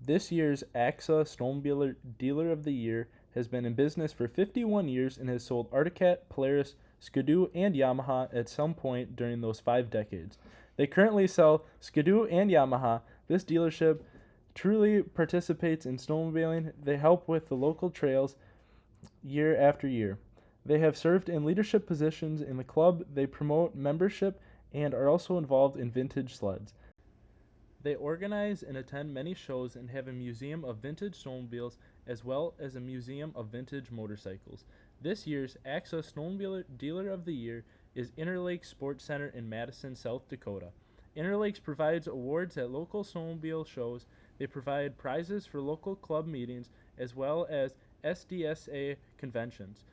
This year's ACSA Snowmobile Dealer of the Year has been in business for 51 years and has sold Arctic Cat, Polaris, Skidoo, and Yamaha at some point during those 5 decades. They currently sell Skidoo and Yamaha. This dealership truly participates in snowmobiling. They help with the local trails year after year. They have served in leadership positions in the club. They promote membership and are also involved in vintage sleds. They organize and attend many shows and have a museum of vintage snowmobiles as well as a museum of vintage motorcycles. This year's ACSA Snowmobile Dealer of the Year is Interlake Sports Center in Madison, South Dakota. Interlakes provides awards at local snowmobile shows. They provide prizes for local club meetings as well as SDSA conventions.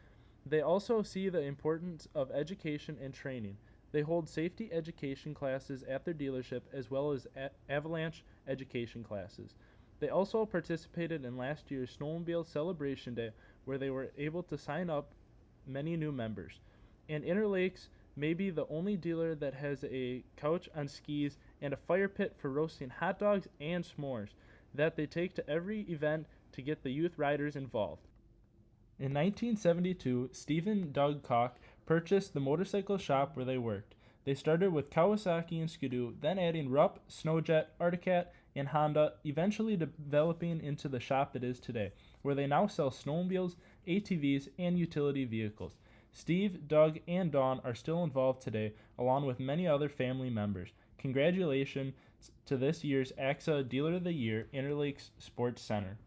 They also see the importance of education and training. They hold safety education classes at their dealership as well as avalanche education classes. They also participated in last year's Snowmobile Celebration Day where they were able to sign up many new members. And Interlakes may be the only dealer that has a couch on skis and a fire pit for roasting hot dogs and s'mores that they take to every event to get the youth riders involved. In 1972, Stephen Doug Koch purchased the motorcycle shop where they worked. They started with Kawasaki and Skidoo, then adding Rupp, Snowjet, Arctic Cat, and Honda, eventually developing into the shop it is today, where they now sell snowmobiles, ATVs, and utility vehicles. Steve, Doug, and Dawn are still involved today, along with many other family members. Congratulations to this year's ACSA Dealer of the Year, Interlakes Sports Center.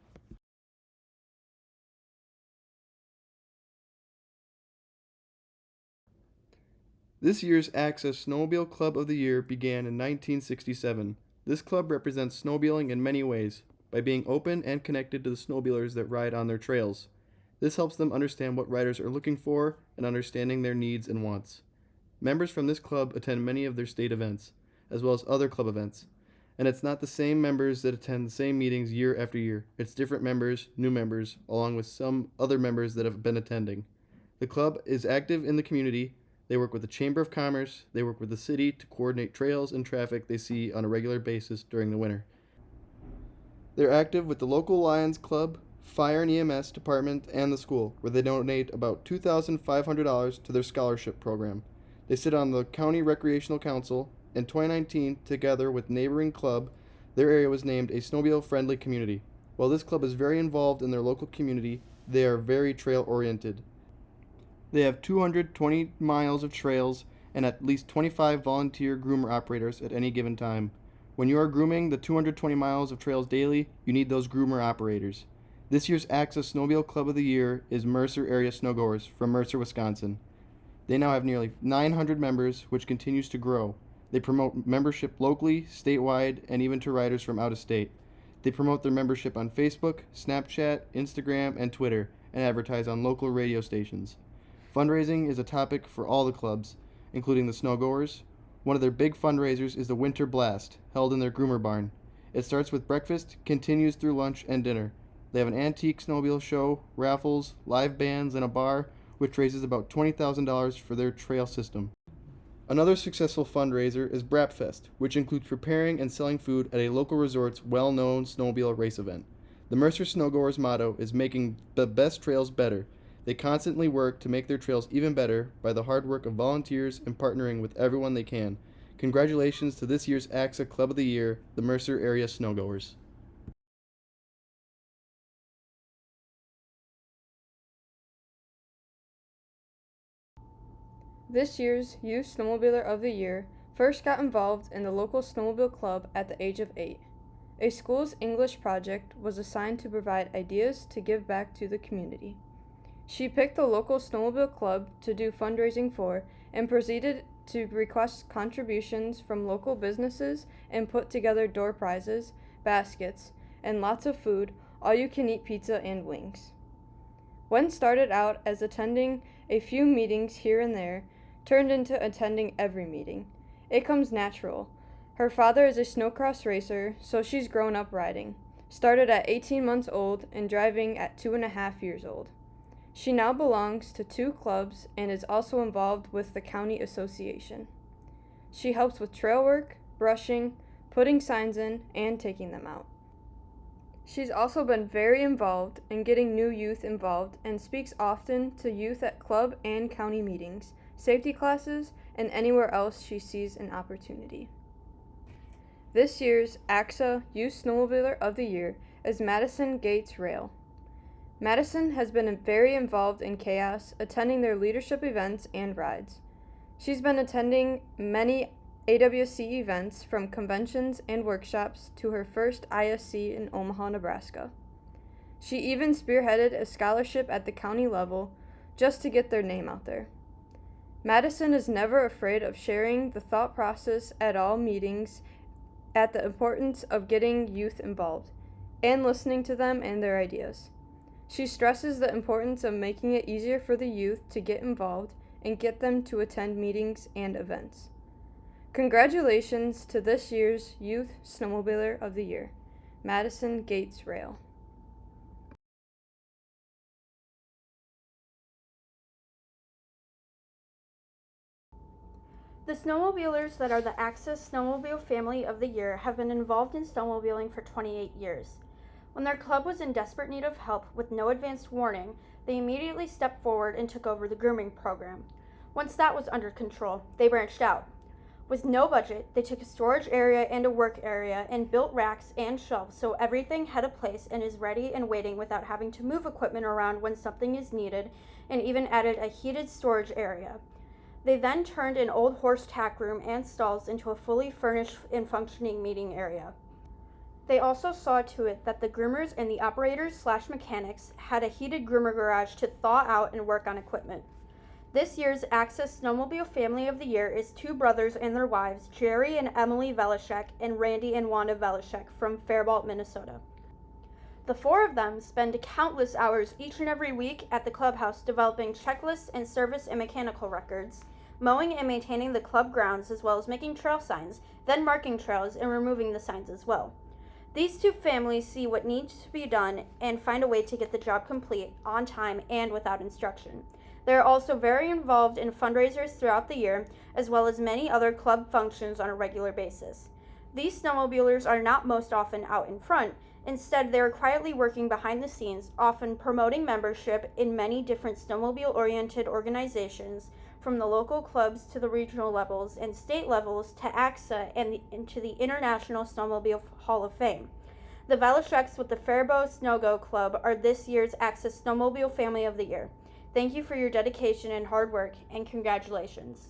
This year's ACSA Snowmobile Club of the Year began in 1967. This club represents snowmobiling in many ways, by being open and connected to the snowmobilers that ride on their trails. This helps them understand what riders are looking for and understanding their needs and wants. Members from this club attend many of their state events, as well as other club events. And it's not the same members that attend the same meetings year after year. It's different members, new members, along with some other members that have been attending. The club is active in the community. They work with the Chamber of Commerce. They work with the city to coordinate trails and traffic they see on a regular basis during the winter. They're active with the local Lions Club, Fire and EMS Department, and the school, where they donate about $2,500 to their scholarship program. They sit on the County Recreational Council. In 2019, together with neighboring club, their area was named a snowmobile-friendly community. While this club is very involved in their local community, they are very trail-oriented. They have 220 miles of trails and at least 25 volunteer groomer operators at any given time. When you are grooming the 220 miles of trails daily, you need those groomer operators. This year's ACSA Snowmobile Club of the Year is Mercer Area Snowgoers from Mercer, Wisconsin. They now have nearly 900 members, which continues to grow. They promote membership locally, statewide, and even to riders from out of state. They promote their membership on Facebook, Snapchat, Instagram, and Twitter, and advertise on local radio stations. Fundraising is a topic for all the clubs, including the snowgoers. One of their big fundraisers is the Winter Blast, held in their groomer barn. It starts with breakfast, continues through lunch and dinner. They have an antique snowmobile show, raffles, live bands, and a bar, which raises about $20,000 for their trail system. Another successful fundraiser is Brapfest, which includes preparing and selling food at a local resort's well-known snowmobile race event. The Mercer Snowgoers' motto is making the best trails better. They constantly work to make their trails even better by the hard work of volunteers and partnering with everyone they can. Congratulations to this year's ACSA Club of the Year, the Mercer Area Snowgoers. This year's Youth Snowmobiler of the Year first got involved in the local snowmobile club at the age of 8. A school's English project was assigned to provide ideas to give back to the community. She picked the local snowmobile club to do fundraising for and proceeded to request contributions from local businesses and put together door prizes, baskets, and lots of food, all-you-can-eat pizza and wings. Wen started out as attending a few meetings here and there, turned into attending every meeting. It comes natural. Her father is a snowcross racer, so she's grown up riding. Started at 18 months old and driving at 2.5 years old. She now belongs to 2 clubs and is also involved with the county association. She helps with trail work, brushing, putting signs in, and taking them out. She's also been very involved in getting new youth involved and speaks often to youth at club and county meetings, safety classes, and anywhere else she sees an opportunity. This year's ACSA Youth Snowmobiler of the Year is Madison Gates Rail. Madison has been very involved in chaos, attending their leadership events and rides. She's been attending many AWC events, from conventions and workshops to her first ISC in Omaha, Nebraska. She even spearheaded a scholarship at the county level just to get their name out there. Madison is never afraid of sharing the thought process at all meetings at the importance of getting youth involved and listening to them and their ideas. She stresses the importance of making it easier for the youth to get involved and get them to attend meetings and events. Congratulations to this year's Youth Snowmobiler of the Year, Madison Gates Rail. The snowmobilers that are the ACSA Snowmobile Family of the Year have been involved in snowmobiling for 28 years. When their club was in desperate need of help with no advanced warning, they immediately stepped forward and took over the grooming program. Once that was under control, they branched out. With no budget, they took a storage area and a work area and built racks and shelves so everything had a place and is ready and waiting without having to move equipment around when something is needed, and even added a heated storage area. They then turned an old horse tack room and stalls into a fully furnished and functioning meeting area. They also saw to it that the groomers and the operators/mechanics had a heated groomer garage to thaw out and work on equipment. This year's ACSA Snowmobile Family of the Year is two brothers and their wives, Jerry and Emily Velishek and Randy and Wanda Velishek from Faribault, Minnesota. The four of them spend countless hours each and every week at the clubhouse developing checklists and service and mechanical records, mowing and maintaining the club grounds, as well as making trail signs, then marking trails and removing the signs as well. These two families see what needs to be done and find a way to get the job complete on time and without instruction. They are also very involved in fundraisers throughout the year, as well as many other club functions on a regular basis. These snowmobilers are not most often out in front. Instead, they are quietly working behind the scenes, often promoting membership in many different snowmobile-oriented organizations, from the local clubs to the regional levels and state levels to ACSA and to the International Snowmobile Hall of Fame. The Velisheks with the Faribault Snow-Go Club are this year's ACSA Snowmobile Family of the Year. Thank you for your dedication and hard work, and congratulations.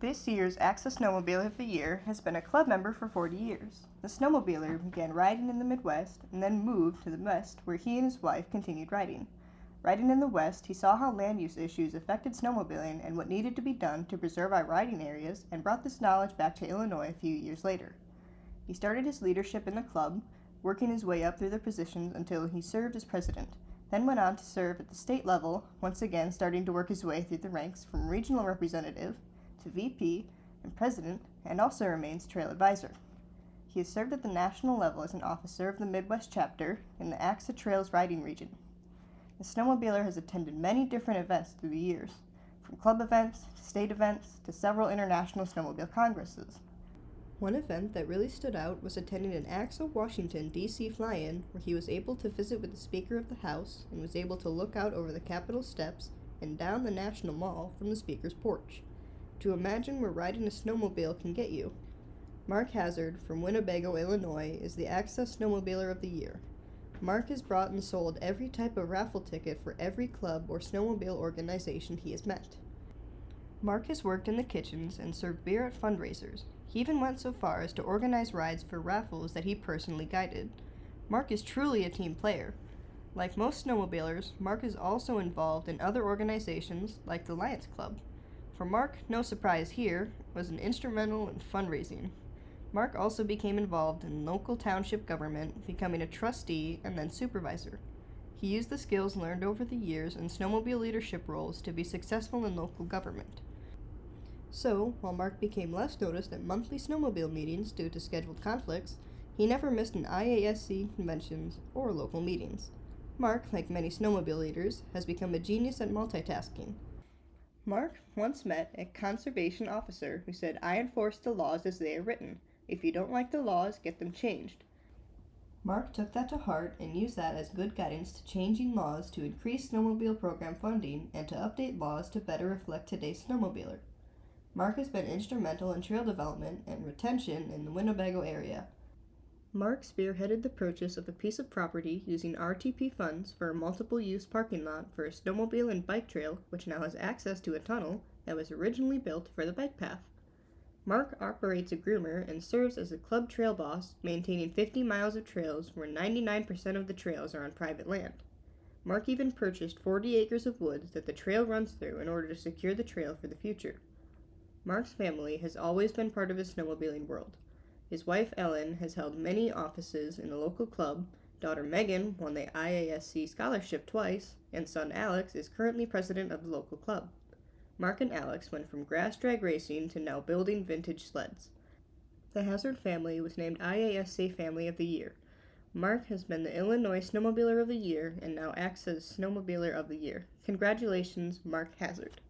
This year's ACSA Snowmobile of the Year has been a club member for 40 years. The snowmobiler began riding in the Midwest and then moved to the West, where he and his wife continued riding. Riding in the West, he saw how land use issues affected snowmobiling and what needed to be done to preserve our riding areas, and brought this knowledge back to Illinois a few years later. He started his leadership in the club, working his way up through the positions until he served as president, then went on to serve at the state level, once again starting to work his way through the ranks from regional representative to VP and president, and also remains trail advisor. He has served at the national level as an officer of the Midwest chapter in the ACSA Trails riding region. The snowmobiler has attended many different events through the years, from club events to state events to several international snowmobile congresses. One event that really stood out was attending an ACSA Washington, D.C. fly-in, where he was able to visit with the Speaker of the House and was able to look out over the Capitol steps and down the National Mall from the Speaker's porch. To imagine where riding a snowmobile can get you. Mark Hazard from Winnebago, Illinois, is the ACSA Snowmobiler of the Year. Mark has brought and sold every type of raffle ticket for every club or snowmobile organization he has met. Mark has worked in the kitchens and served beer at fundraisers. He even went so far as to organize rides for raffles that he personally guided. Mark is truly a team player. Like most snowmobilers, Mark is also involved in other organizations like the Lions Club. For Mark, no surprise here, was an instrumental in fundraising. Mark also became involved in local township government, becoming a trustee and then supervisor. He used the skills learned over the years in snowmobile leadership roles to be successful in local government. So, while Mark became less noticed at monthly snowmobile meetings due to scheduled conflicts, he never missed an IASC conventions or local meetings. Mark, like many snowmobile leaders, has become a genius at multitasking. Mark once met a conservation officer who said, "I enforce the laws as they are written. If you don't like the laws, get them changed." Mark took that to heart and used that as good guidance to changing laws to increase snowmobile program funding and to update laws to better reflect today's snowmobiler. Mark has been instrumental in trail development and retention in the Winnebago area. Mark spearheaded the purchase of a piece of property using RTP funds for a multiple-use parking lot for a snowmobile and bike trail, which now has access to a tunnel that was originally built for the bike path. Mark operates a groomer and serves as a club trail boss, maintaining 50 miles of trails where 99% of the trails are on private land. Mark even purchased 40 acres of woods that the trail runs through in order to secure the trail for the future. Mark's family has always been part of his snowmobiling world. His wife Ellen has held many offices in the local club, daughter Megan won the IASC scholarship twice, and son Alex is currently president of the local club. Mark and Alex went from grass drag racing to now building vintage sleds. The Hazard family was named IASC Family of the Year. Mark has been the Illinois Snowmobiler of the Year and now ACSA Snowmobiler of the Year. Congratulations, Mark Hazard.